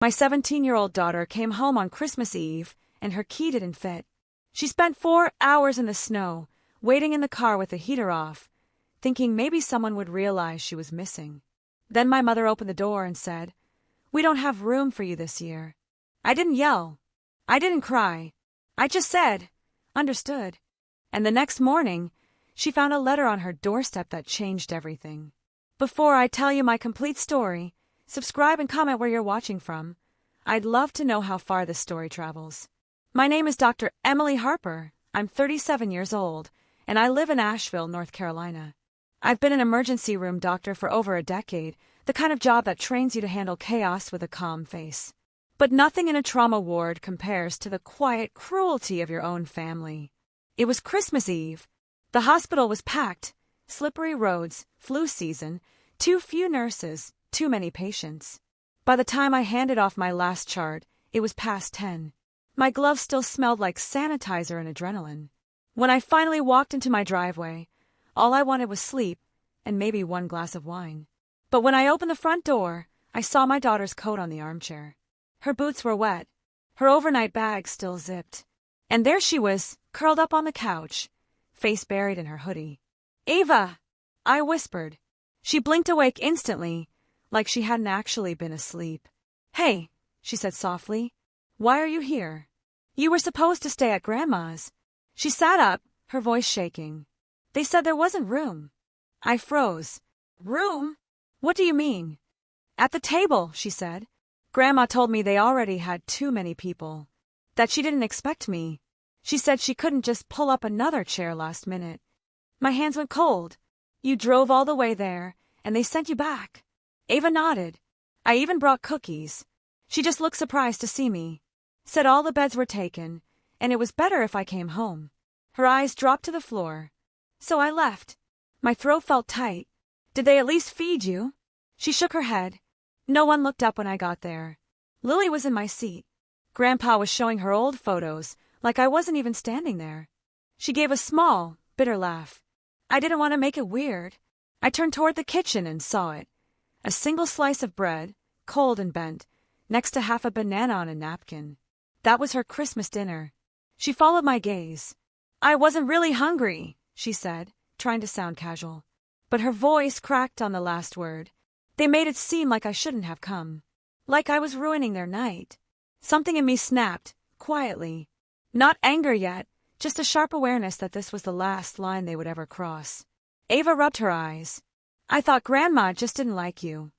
My 17-year-old daughter came home on Christmas Eve, and her key didn't fit. She spent 4 hours in the snow, waiting in the car with the heater off, thinking maybe someone would realize she was missing. Then my mother opened the door and said, "We don't have room for you this year." I didn't yell. I didn't cry. I just said, "Understood." And the next morning, she found a letter on her doorstep that changed everything. Before I tell you my complete story, subscribe and comment where you're watching from. I'd love to know how far this story travels. My name is Dr. Emily Harper. I'm 37 years old, and I live in Asheville, North Carolina. I've been an emergency room doctor for over a decade, the kind of job that trains you to handle chaos with a calm face. But nothing in a trauma ward compares to the quiet cruelty of your own family. It was Christmas Eve. The hospital was packed. Slippery roads, flu season, too few nurses, too many patients. By the time I handed off my last chart, it was past 10. My gloves still smelled like sanitizer and adrenaline. When I finally walked into my driveway, all I wanted was sleep and maybe one glass of wine. But when I opened the front door, I saw my daughter's coat on the armchair. Her boots were wet, her overnight bag still zipped. And there she was, curled up on the couch, face buried in her hoodie. "Ava!" I whispered. She blinked awake instantly, like she hadn't actually been asleep. "Hey," she said softly. "Why are you here? You were supposed to stay at Grandma's." She sat up, her voice shaking. "They said there wasn't room." I froze. "Room? What do you mean?" "At the table," she said. "Grandma told me they already had too many people. That she didn't expect me. She said she couldn't just pull up another chair last minute." My hands went cold. "You drove all the way there, and they sent you back." Ava nodded. "I even brought cookies." She just looked surprised to see me. Said all the beds were taken, and it was better if I came home. Her eyes dropped to the floor. "So I left." My throat felt tight. "Did they at least feed you?" She shook her head. No one looked up when I got there. Lily was in my seat. Grandpa was showing her old photos, like I wasn't even standing there. She gave a small, bitter laugh. I didn't want to make it weird. I turned toward the kitchen and saw it. A single slice of bread, cold and bent, next to half a banana on a napkin. That was her Christmas dinner. She followed my gaze. "I wasn't really hungry," she said, trying to sound casual. But her voice cracked on the last word. They made it seem like I shouldn't have come. Like I was ruining their night. Something in me snapped, quietly. Not anger yet, just a sharp awareness that this was the last line they would ever cross. Ava rubbed her eyes. "I thought Grandma just didn't like you.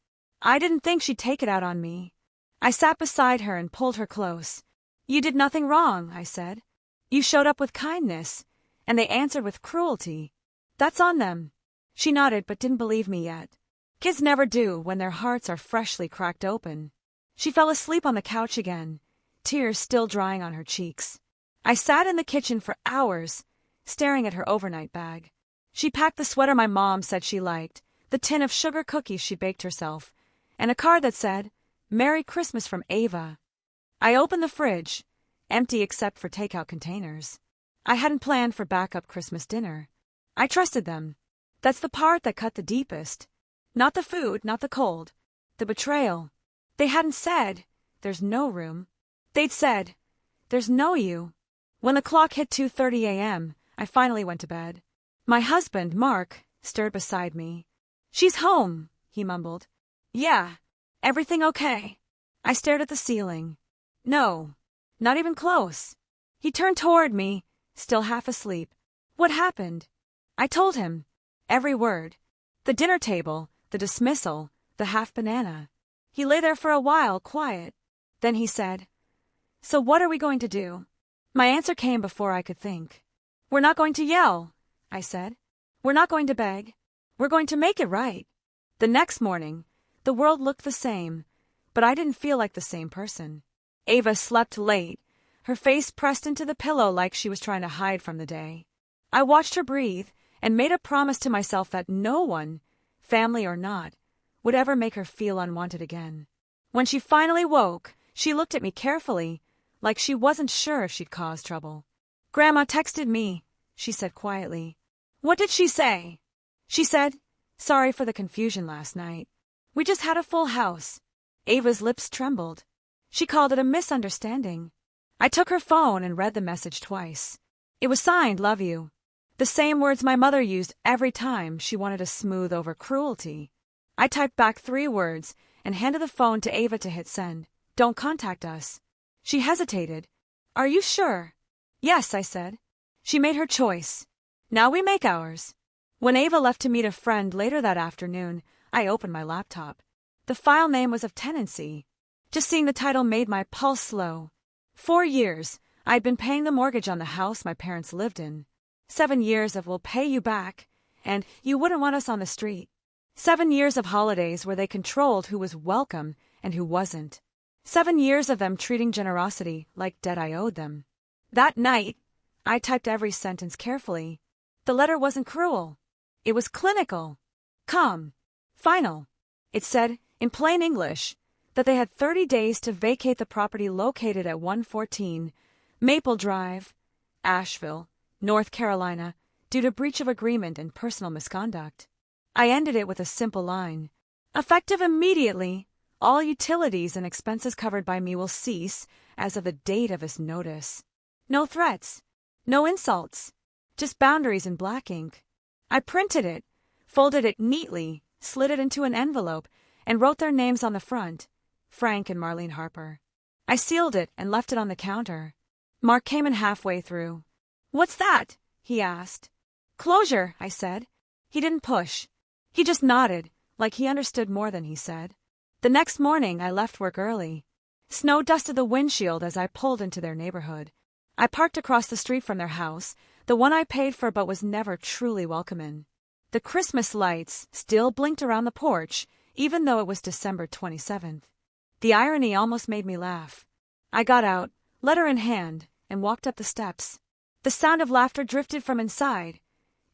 I didn't think she'd take it out on me." I sat beside her and pulled her close. "You did nothing wrong," I said. "You showed up with kindness, and they answered with cruelty. That's on them." She nodded but didn't believe me yet. Kids never do when their hearts are freshly cracked open. She fell asleep on the couch again, tears still drying on her cheeks. I sat in the kitchen for hours, staring at her overnight bag. She packed the sweater my mom said she liked, the tin of sugar cookies she baked herself, and a card that said, "Merry Christmas from Ava." I opened the fridge, empty except for takeout containers. I hadn't planned for backup Christmas dinner. I trusted them. That's the part that cut the deepest. Not the food, not the cold. The betrayal. They hadn't said, "There's no room." They'd said, "There's no you." When the clock hit 2:30 a.m., I finally went to bed. My husband, Mark, stirred beside me. "She's home," he mumbled. "Yeah. Everything okay?" I stared at the ceiling. "No. Not even close." He turned toward me, still half asleep. "What happened?" I told him. Every word. The dinner table, the dismissal, the half banana. He lay there for a while, quiet. Then he said, "So what are we going to do?" My answer came before I could think. "We're not going to yell," I said. "We're not going to beg. We're going to make it right." The next morning, the world looked the same, but I didn't feel like the same person. Ava slept late, her face pressed into the pillow like she was trying to hide from the day. I watched her breathe and made a promise to myself that no one, family or not, would ever make her feel unwanted again. When she finally woke, she looked at me carefully, like she wasn't sure if she'd caused trouble. "Grandma texted me," she said quietly. "What did she say?" "She said, 'Sorry for the confusion last night. We just had a full house.'" Ava's lips trembled. She called it a misunderstanding. I took her phone and read the message twice. It was signed, "Love you." The same words my mother used every time she wanted to smooth over cruelty. I typed back 3 words and handed the phone to Ava to hit send. "Don't contact us." She hesitated. "Are you sure?" "Yes," I said. She made her choice. Now we make ours. When Ava left to meet a friend later that afternoon, I opened my laptop. The file name was of tenancy. Just seeing the title made my pulse slow. 4 years, I'd been paying the mortgage on the house my parents lived in. 7 years of "we'll pay you back," and "you wouldn't want us on the street." 7 years of holidays where they controlled who was welcome and who wasn't. 7 years of them treating generosity like debt I owed them. That night, I typed every sentence carefully. The letter wasn't cruel. It was clinical, calm, final. It said, in plain English, that they had 30 days to vacate the property located at 114 Maple Drive, Asheville, North Carolina, due to breach of agreement and personal misconduct. I ended it with a simple line. Effective immediately, all utilities and expenses covered by me will cease as of the date of this notice. No threats, no insults, just boundaries in black ink. I printed it, folded it neatly, slid it into an envelope, and wrote their names on the front, Frank and Marlene Harper. I sealed it and left it on the counter. Mark came in halfway through. "What's that?" he asked. "Closure," I said. He didn't push. He just nodded, like he understood more than he said. The next morning, I left work early. Snow dusted the windshield as I pulled into their neighborhood. I parked across the street from their house, the one I paid for but was never truly welcome in. The Christmas lights still blinked around the porch, even though it was December 27th. The irony almost made me laugh. I got out, letter in hand, and walked up the steps. The sound of laughter drifted from inside.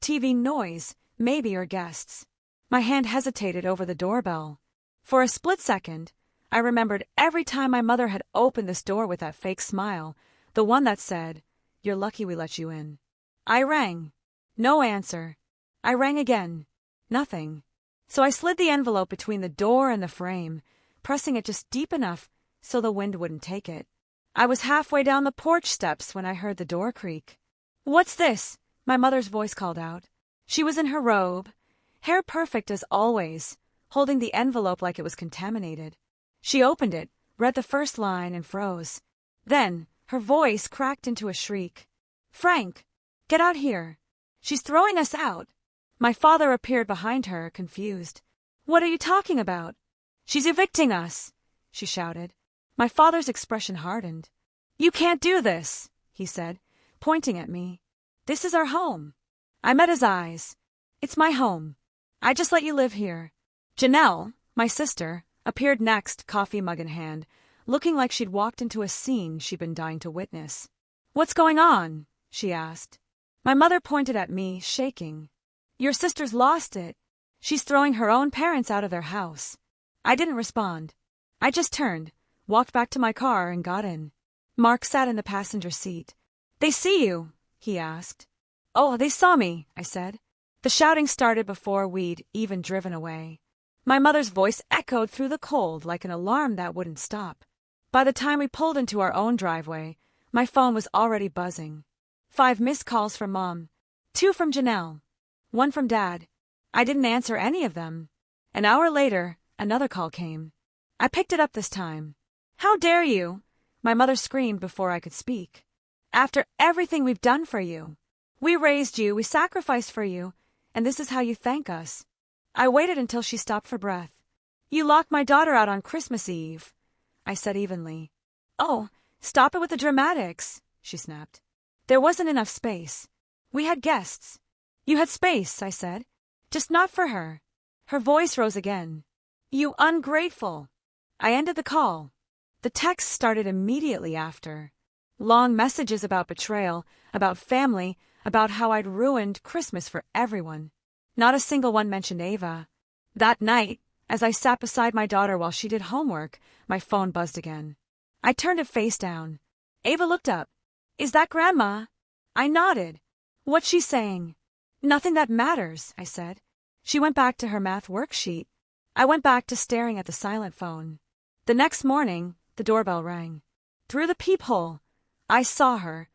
TV noise, maybe, or guests. My hand hesitated over the doorbell. For a split second, I remembered every time my mother had opened this door with that fake smile, the one that said, "You're lucky we let you in." I rang. No answer. I rang again. Nothing. So I slid the envelope between the door and the frame, pressing it just deep enough so the wind wouldn't take it. I was halfway down the porch steps when I heard the door creak. "What's this?" my mother's voice called out. She was in her robe, hair perfect as always, holding the envelope like it was contaminated. She opened it, read the first line, and froze. Then, her voice cracked into a shriek. "Frank, get out here. She's throwing us out." My father appeared behind her, confused. "What are you talking about?" "She's evicting us," she shouted. My father's expression hardened. "You can't do this," he said, pointing at me. "This is our home." I met his eyes. "It's my home. I just let you live here." Janelle, my sister, appeared next, coffee mug in hand, looking like she'd walked into a scene she'd been dying to witness. "What's going on?" she asked. My mother pointed at me, shaking. "Your sister's lost it. She's throwing her own parents out of their house." I didn't respond. I just turned, walked back to my car, and got in. Mark sat in the passenger seat. "They see you?" he asked. "Oh, they saw me," I said. The shouting started before we'd even driven away. My mother's voice echoed through the cold like an alarm that wouldn't stop. By the time we pulled into our own driveway, my phone was already buzzing. 5 missed calls from Mom, 2 from Janelle, 1 from Dad. I didn't answer any of them. An hour later, another call came. I picked it up this time. "How dare you?" my mother screamed before I could speak. "After everything we've done for you. We raised you, we sacrificed for you, and this is how you thank us." I waited until she stopped for breath. "You locked my daughter out on Christmas Eve," I said evenly. "Oh, stop it with the dramatics," she snapped. "There wasn't enough space. We had guests." "You had space," I said. "Just not for her." Her voice rose again. "You ungrateful." I ended the call. The texts started immediately after. Long messages about betrayal, about family, about how I'd ruined Christmas for everyone. Not a single one mentioned Ava. That night, as I sat beside my daughter while she did homework, my phone buzzed again. I turned it face down. Ava looked up. "Is that Grandma?" I nodded. "What's she saying?" "Nothing that matters," I said. She went back to her math worksheet. I went back to staring at the silent phone. The next morning, The doorbell rang. Through the peephole, I saw her,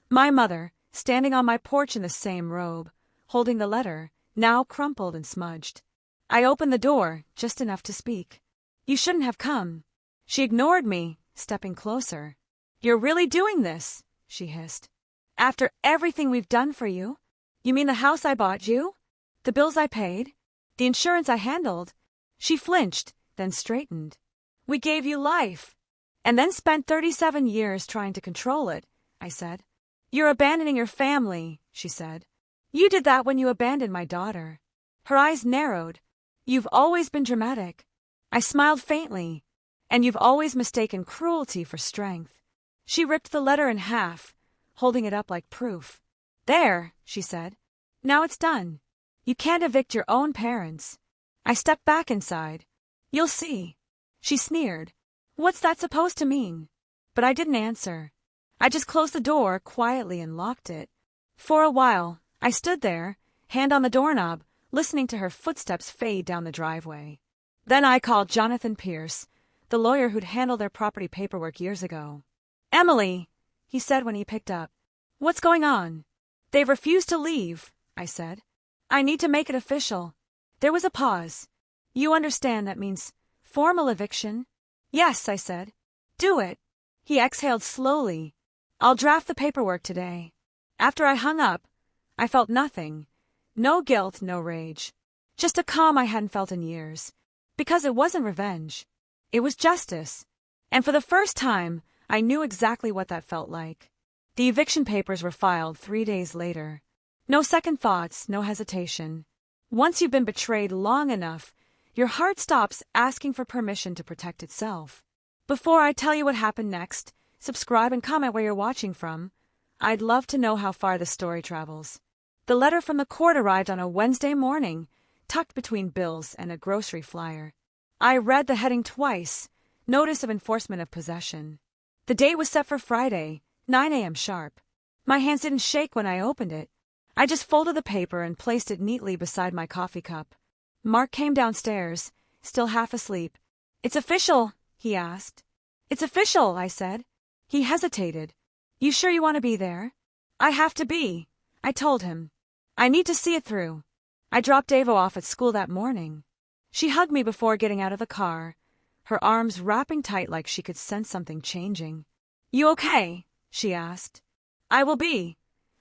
my mother, standing on my porch in the same robe, holding the letter, now crumpled and smudged. I opened the door, just enough to speak. You shouldn't have come. She ignored me, stepping closer. You're really doing this, she hissed. After everything we've done for you? You mean the house I bought you? The bills I paid? The insurance I handled? She flinched, then straightened. We gave you life, and then spent 37 years trying to control it, I said. You're abandoning your family, she said. You did that when you abandoned my daughter. Her eyes narrowed. You've always been dramatic. I smiled faintly. And you've always mistaken cruelty for strength. She ripped the letter in half, holding it up like proof. There, she said. Now it's done. You can't evict your own parents. I stepped back inside. You'll see. She sneered. What's that supposed to mean? But I didn't answer. I just closed the door quietly and locked it. For a while, I stood there, hand on the doorknob, listening to her footsteps fade down the driveway. Then I called Jonathan Pierce, the lawyer who'd handled their property paperwork years ago. Emily, he said when he picked up. What's going on? They've refused to leave, I said. I need to make it official. There was a pause. You understand that means formal eviction? Yes, I said. Do it. He exhaled slowly. I'll draft the paperwork today. After I hung up, I felt nothing. No guilt, no rage. Just a calm I hadn't felt in years. Because it wasn't revenge. It was justice. And for the first time, I knew exactly what that felt like. The eviction papers were filed 3 days later. No second thoughts, no hesitation. Once you've been betrayed long enough, your heart stops asking for permission to protect itself. Before I tell you what happened next, subscribe and comment where you're watching from. I'd love to know how far the story travels. The letter from the court arrived on a Wednesday morning, tucked between bills and a grocery flyer. I read the heading twice, Notice of Enforcement of Possession. The date was set for Friday, 9 a.m. sharp. My hands didn't shake when I opened it. I just folded the paper and placed it neatly beside my coffee cup. Mark came downstairs, still half asleep. It's official, he asked. It's official, I said. He hesitated. You sure you want to be there? I have to be, I told him. I need to see it through. I dropped Davo off at school that morning. She hugged me before getting out of the car, her arms wrapping tight like she could sense something changing. You okay? She asked. I will be,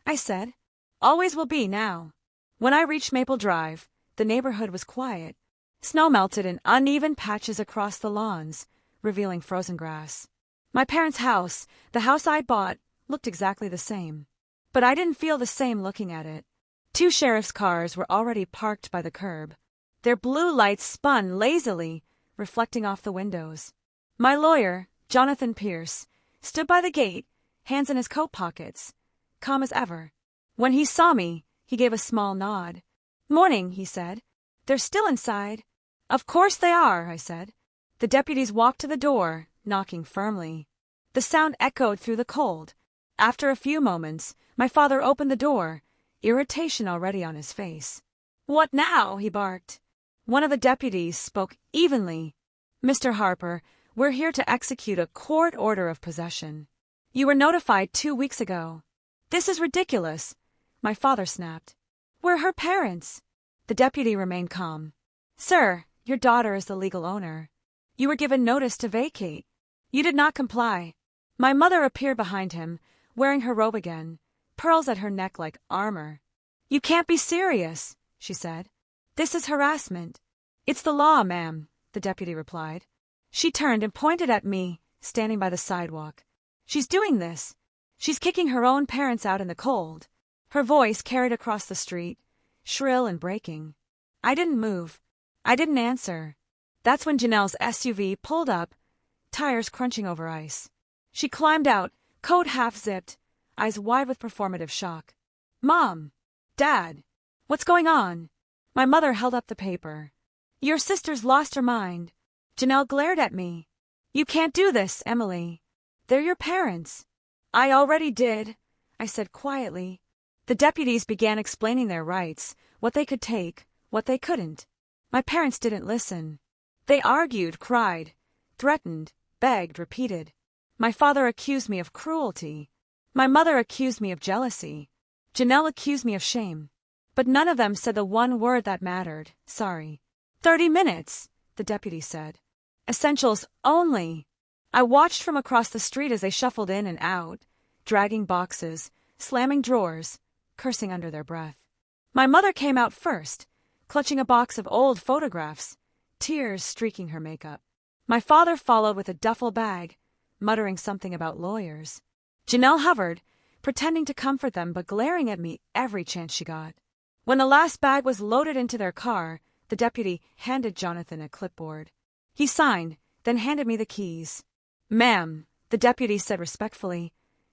I said. Always will be now. When I reached Maple Drive, the neighborhood was quiet. Snow melted in uneven patches across the lawns, revealing frozen grass. My parents' house, the house I bought, looked exactly the same. But I didn't feel the same looking at it. 2 sheriff's cars were already parked by the curb. Their blue lights spun lazily, reflecting off the windows. My lawyer, Jonathan Pierce, stood by the gate, hands in his coat pockets, calm as ever. When he saw me, he gave a small nod. Morning, he said. They're still inside. Of course they are, I said. The deputies walked to the door, knocking firmly. The sound echoed through the cold. After a few moments, my father opened the door, irritation already on his face. What now? He barked. One of the deputies spoke evenly. Mr. Harper, we're here to execute a court order of possession. You were notified 2 weeks ago. This is ridiculous, my father snapped. We're her parents. The deputy remained calm. Sir, your daughter is the legal owner. You were given notice to vacate. You did not comply. My mother appeared behind him, wearing her robe again, pearls at her neck like armor. You can't be serious, she said. This is harassment. It's the law, ma'am, the deputy replied. She turned and pointed at me, standing by the sidewalk. She's doing this. She's kicking her own parents out in the cold. Her voice carried across the street, shrill and breaking. I didn't move. I didn't answer. That's when Janelle's SUV pulled up, tires crunching over ice. She climbed out, coat half-zipped, eyes wide with performative shock. Mom! Dad! What's going on? My mother held up the paper. Your sister's lost her mind. Janelle glared at me. You can't do this, Emily. They're your parents. I already did, I said quietly. The deputies began explaining their rights, what they could take, what they couldn't. My parents didn't listen. They argued, cried, threatened, begged, repeated. My father accused me of cruelty. My mother accused me of jealousy. Janelle accused me of shame. But none of them said the one word that mattered, sorry. 30 minutes, the deputy said. Essentials only. I watched from across the street as they shuffled in and out, dragging boxes, slamming drawers, cursing under their breath. My mother came out first, clutching a box of old photographs, tears streaking her makeup. My father followed with a duffel bag, muttering something about lawyers. Janelle hovered, pretending to comfort them but glaring at me every chance she got. When the last bag was loaded into their car, the deputy handed Jonathan a clipboard. He signed, then handed me the keys. Ma'am, the deputy said respectfully,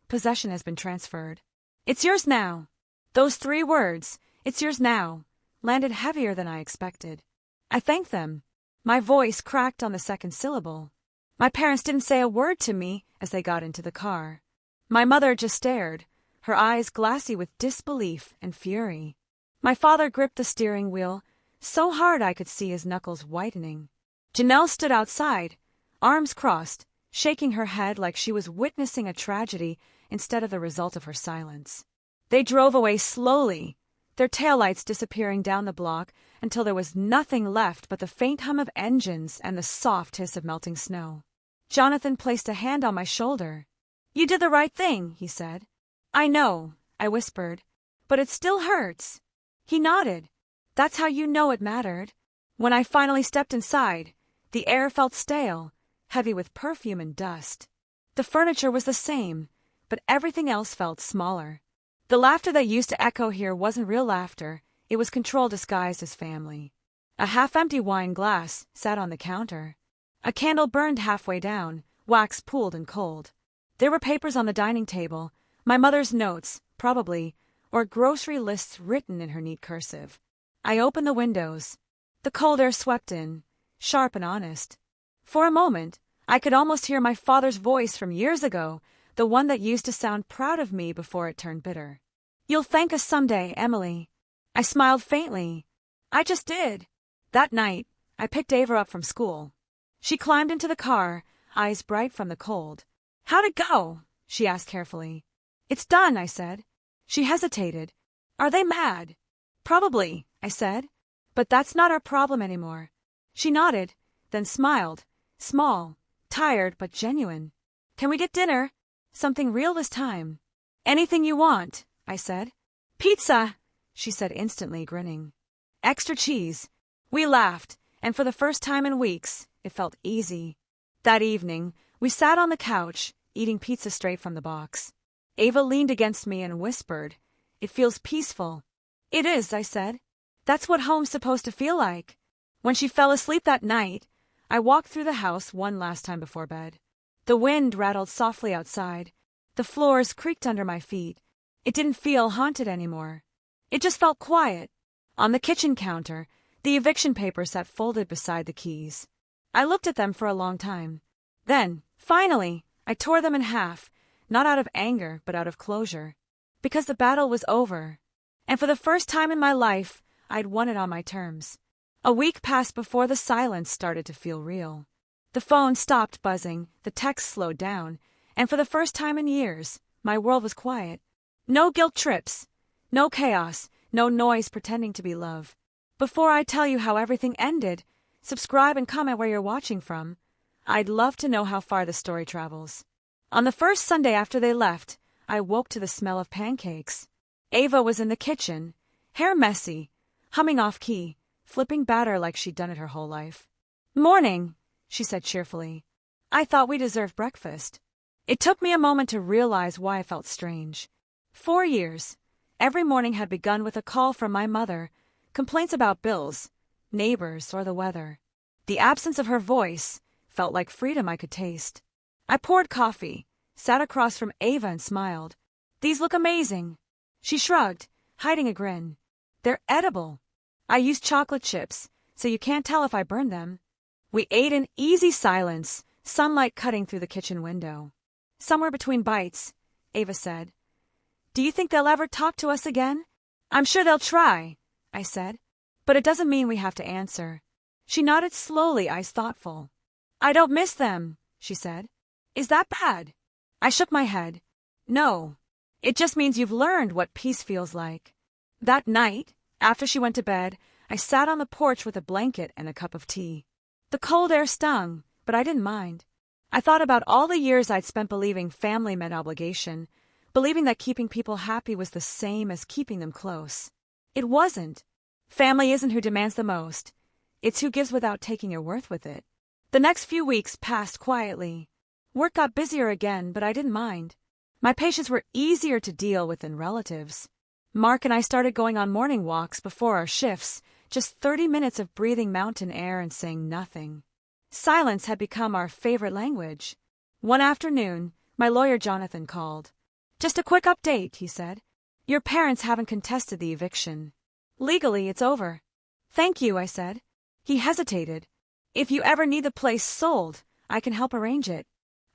possession has been transferred. It's yours now. Those 3 words, it's yours now, landed heavier than I expected. I thanked them. My voice cracked on the second syllable. My parents didn't say a word to me as they got into the car. My mother just stared, her eyes glassy with disbelief and fury. My father gripped the steering wheel so hard I could see his knuckles whitening. Janelle stood outside, arms crossed, shaking her head like she was witnessing a tragedy instead of the result of her silence. They drove away slowly, their taillights disappearing down the block until there was nothing left but the faint hum of engines and the soft hiss of melting snow. Jonathan placed a hand on my shoulder. You did the right thing, he said. I know, I whispered, but it still hurts. He nodded. That's how you know it mattered. When I finally stepped inside, the air felt stale, heavy with perfume and dust. The furniture was the same, but everything else felt smaller. The laughter that used to echo here wasn't real laughter, it was control disguised as family. A half-empty wine glass sat on the counter. A candle burned halfway down, wax pooled and cold. There were papers on the dining table, my mother's notes, probably, or grocery lists written in her neat cursive. I opened the windows. The cold air swept in, sharp and honest. For a moment, I could almost hear my father's voice from years ago, the one that used to sound proud of me before it turned bitter. You'll thank us someday, Emily. I smiled faintly. I just did. That night, I picked Ava up from school. She climbed into the car, eyes bright from the cold. How'd it go? She asked carefully. It's done, I said. She hesitated. Are they mad? Probably, I said. But that's not our problem anymore. She nodded, then smiled, small, tired but genuine. Can we get dinner? Something real this time. Anything you want, I said. Pizza, she said instantly, grinning. Extra cheese. We laughed, and for the first time in weeks, it felt easy. That evening, we sat on the couch, eating pizza straight from the box. Ava leaned against me and whispered, It feels peaceful. It is, I said. That's what home's supposed to feel like. When she fell asleep that night, I walked through the house one last time before bed. The wind rattled softly outside. The floors creaked under my feet. It didn't feel haunted anymore. It just felt quiet. On the kitchen counter, the eviction papers sat folded beside the keys. I looked at them for a long time. Then, finally, I tore them in half, not out of anger, but out of closure. Because the battle was over. And for the first time in my life, I'd won it on my terms. A week passed before the silence started to feel real. The phone stopped buzzing, the texts slowed down, and for the first time in years, my world was quiet. No guilt trips, no chaos, no noise pretending to be love. Before I tell you how everything ended, subscribe and comment where you're watching from. I'd love to know how far the story travels. On the first Sunday after they left, I woke to the smell of pancakes. Ava was in the kitchen, hair messy, humming off-key, flipping batter like she'd done it her whole life. Morning, she said cheerfully. I thought we deserved breakfast. It took me a moment to realize why I felt strange. 4 years. Every morning had begun with a call from my mother, complaints about bills, neighbors, or the weather. The absence of her voice felt like freedom I could taste. I poured coffee, sat across from Ava and smiled. These look amazing. She shrugged, hiding a grin. They're edible. I used chocolate chips, so you can't tell if I burned them. We ate in easy silence, sunlight cutting through the kitchen window. Somewhere between bites, Ava said, Do you think they'll ever talk to us again? I'm sure they'll try, I said, but it doesn't mean we have to answer. She nodded slowly, eyes thoughtful. I don't miss them, she said. Is that bad? I shook my head. No. It just means you've learned what peace feels like. That night, after she went to bed, I sat on the porch with a blanket and a cup of tea. The cold air stung, but I didn't mind. I thought about all the years I'd spent believing family meant obligation, believing that keeping people happy was the same as keeping them close. It wasn't. Family isn't who demands the most. It's who gives without taking your worth with it. The next few weeks passed quietly. Work got busier again, but I didn't mind. My patients were easier to deal with than relatives. Mark and I started going on morning walks before our shifts, just 30 minutes of breathing mountain air and saying nothing. Silence had become our favorite language. One afternoon, my lawyer Jonathan called. Just a quick update, he said. Your parents haven't contested the eviction. Legally, it's over. Thank you, I said. He hesitated. If you ever need the place sold, I can help arrange it.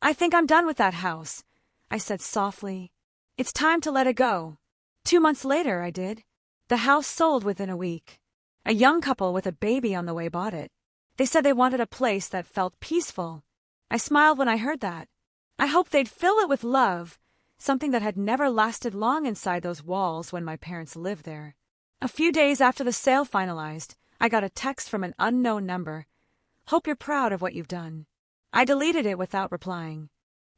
I think I'm done with that house, I said softly. It's time to let it go. 2 months later, I did. The house sold within a week. A young couple with a baby on the way bought it. They said they wanted a place that felt peaceful. I smiled when I heard that. I hoped they'd fill it with love, something that had never lasted long inside those walls when my parents lived there. A few days after the sale finalized, I got a text from an unknown number. Hope you're proud of what you've done. I deleted it without replying.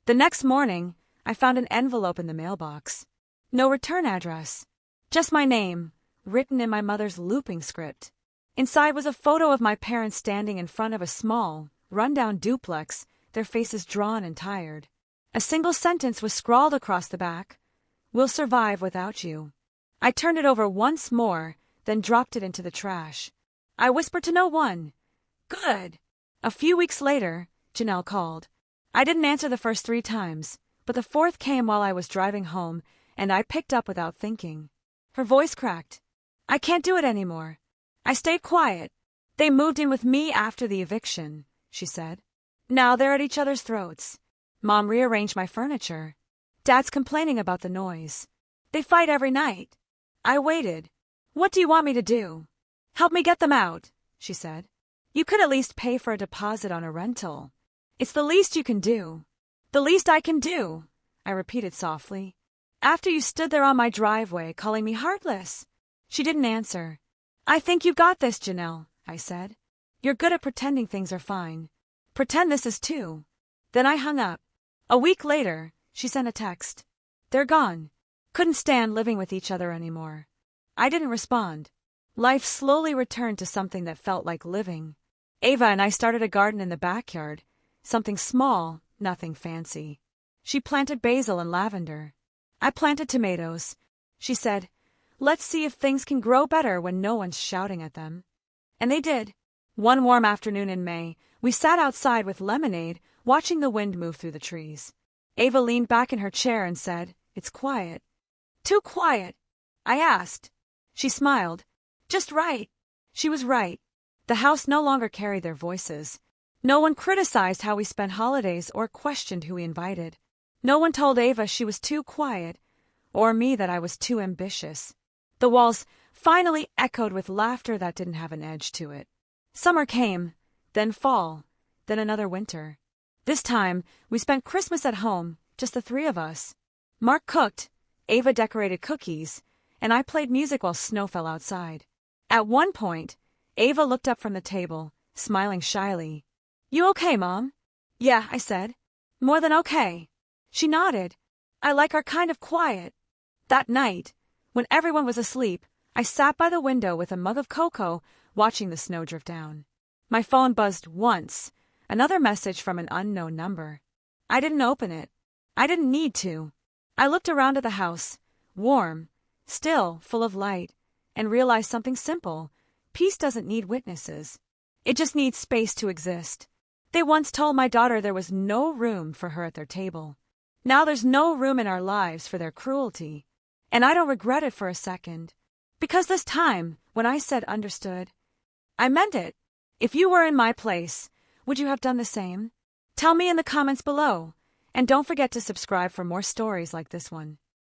The next morning, I found an envelope in the mailbox. No return address. Just my name, written in my mother's looping script. Inside was a photo of my parents standing in front of a small, run-down duplex, their faces drawn and tired. A single sentence was scrawled across the back. We'll survive without you. I turned it over once more, then dropped it into the trash. I whispered to no one. Good. A few weeks later, Janelle called. I didn't answer the first 3 times, but the 4th came while I was driving home, and I picked up without thinking. Her voice cracked. I can't do it anymore. I stayed quiet. They moved in with me after the eviction, she said. Now they're at each other's throats. Mom rearranged my furniture. Dad's complaining about the noise. They fight every night. I waited. What do you want me to do? Help me get them out, she said. You could at least pay for a deposit on a rental. It's the least you can do. The least I can do, I repeated softly. After you stood there on my driveway calling me heartless. She didn't answer. I think you got this, Janelle, I said. You're good at pretending things are fine. Pretend this is too. Then I hung up. A week later, she sent a text. They're gone. Couldn't stand living with each other anymore. I didn't respond. Life slowly returned to something that felt like living. Ava and I started a garden in the backyard. Something small, nothing fancy. She planted basil and lavender. I planted tomatoes. She said, let's see if things can grow better when no one's shouting at them. And they did. One warm afternoon in May, we sat outside with lemonade, watching the wind move through the trees. Ava leaned back in her chair and said, It's quiet. Too quiet? I asked. She smiled. Just right. She was right. The house no longer carried their voices. No one criticized how we spent holidays or questioned who we invited. No one told Ava she was too quiet, or me that I was too ambitious. The walls finally echoed with laughter that didn't have an edge to it. Summer came, then fall, then another winter. This time, we spent Christmas at home, just the 3 of us. Mark cooked, Ava decorated cookies, and I played music while snow fell outside. At one point, Ava looked up from the table, smiling shyly. You okay, Mom? Yeah, I said. More than okay. She nodded. I like our kind of quiet. That night, when everyone was asleep, I sat by the window with a mug of cocoa, watching the snow drift down. My phone buzzed once, another message from an unknown number. I didn't open it. I didn't need to. I looked around at the house, warm, still, full of light, and realized something simple. Peace doesn't need witnesses. It just needs space to exist. They once told my daughter there was no room for her at their table. Now there's no room in our lives for their cruelty. And I don't regret it for a second. Because this time, when I said understood, I meant it. If you were in my place, would you have done the same? Tell me in the comments below. And don't forget to subscribe for more stories like this one.